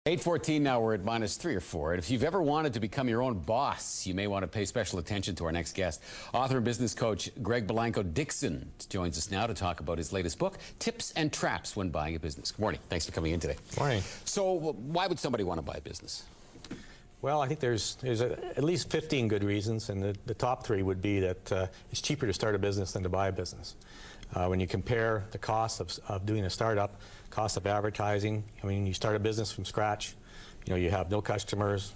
8:14 now, we're at -3 or 4. And if you've ever wanted to become your own boss, you may want to pay special attention to our next guest. Author and business coach Greg Balanko-Dickson joins us now to talk about his latest book, Tips and Traps When Buying a Business. Good morning. Thanks for coming in today. Morning. So why would somebody want to buy a business? Well, I think there's at least 15 good reasons, and the top 3 would be that it's cheaper to start a business than to buy a business. When you compare the cost of doing a startup, cost of advertising, I mean, you start a business from scratch, you have no customers,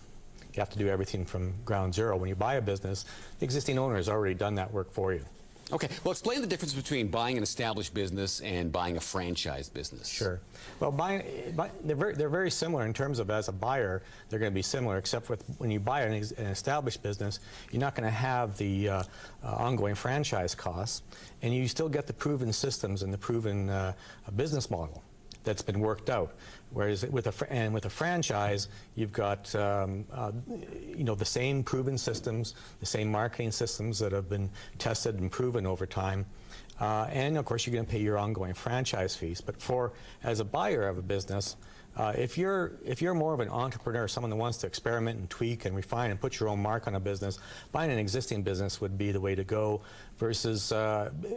you have to do everything from ground zero. When you buy a business, the existing owner has already done that work for you. Okay, well, explain the difference between buying an established business and buying a franchise business. Sure. Well, they're very similar in terms of, as a buyer, they're going to be similar, except with when you buy an established business, you're not going to have the ongoing franchise costs, and you still get the proven systems and the proven business model that's been worked out. Whereas with a franchise, you've got the same proven systems, the same marketing systems that have been tested and proven over time, and of course you're going to pay your ongoing franchise fees. But as a buyer of a business, if you're more of an entrepreneur, someone that wants to experiment and tweak and refine and put your own mark on a business, buying an existing business would be the way to go, versus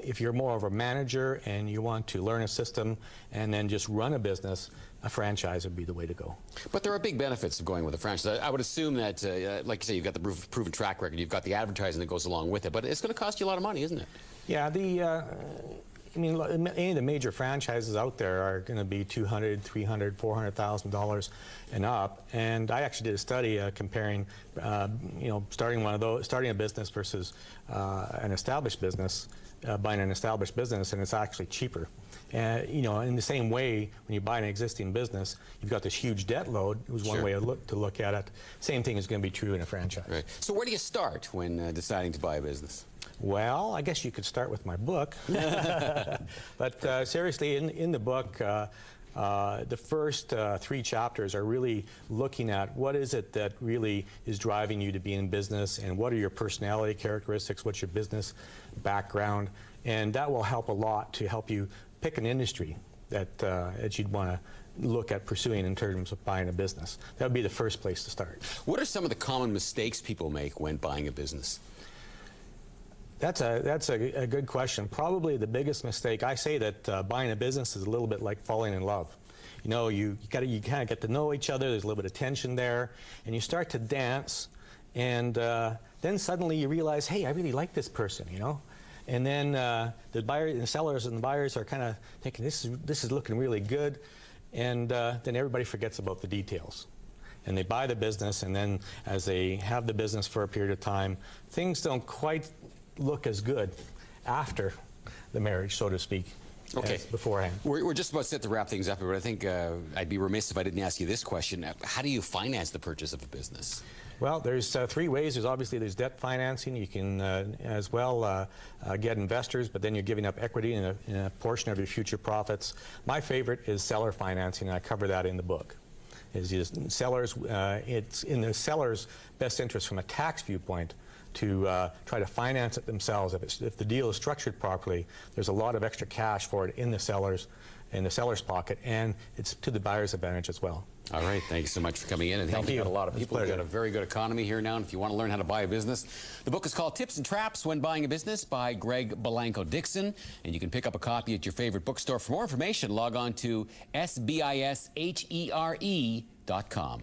if you're more of a manager and you want to learn a system and then just run a business, a franchise would be the way to go. But there are big benefits of going with a franchise. I would assume that, like you say, you've got the proven track record, you've got the advertising that goes along with it, but it's going to cost you a lot of money, isn't it? Yeah, I mean, any of the major franchises out there are going to be $200,000, $300,000, $400,000 and up. And I actually did a study comparing, starting a business versus an established business, buying an established business, and it's actually cheaper. And in the same way, when you buy an existing business, you've got this huge debt load. It was one way to look at it. Same thing is going to be true in a franchise. Right. So where do you start when deciding to buy a business? Well, I guess you could start with my book. But seriously, in the book, the first 3 chapters are really looking at what is it that really is driving you to be in business, and what are your personality characteristics, what's your business background, and that will help a lot to help you pick an industry that you'd want to look at pursuing in terms of buying a business. That would be the first place to start. What are some of the common mistakes people make when buying a business? That's a good question. Probably the biggest mistake, I say that buying a business is a little bit like falling in love. You kind of get to know each other, there's a little bit of tension there, and you start to dance, and then suddenly you realize, hey, I really like this person, And then the buyer and the sellers and the buyers are kind of thinking, this is looking really good, and then everybody forgets about the details. And they buy the business, and then as they have the business for a period of time, things don't quite look as good after the marriage, so to speak, as beforehand. We're just about set to wrap things up, but I think I'd be remiss if I didn't ask you this question. How do you finance the purchase of a business? Well, there's 3 ways. There's debt financing. You can as well get investors, but then you're giving up equity in a portion of your future profits. My favorite is seller financing, and I cover that in the book. It's in the seller's best interest from a tax viewpoint to try to finance it themselves. If the deal is structured properly, there's a lot of extra cash for it in the seller's pocket, and it's to the buyer's advantage as well. All right, thank you so much for coming in and helping out a lot of people. We've got a very good economy here now, and if you want to learn how to buy a business, the book is called Tips and Traps When Buying a Business by Greg Balanko-Dickson, and you can pick up a copy at your favorite bookstore. For more information, log on to sbishere.com.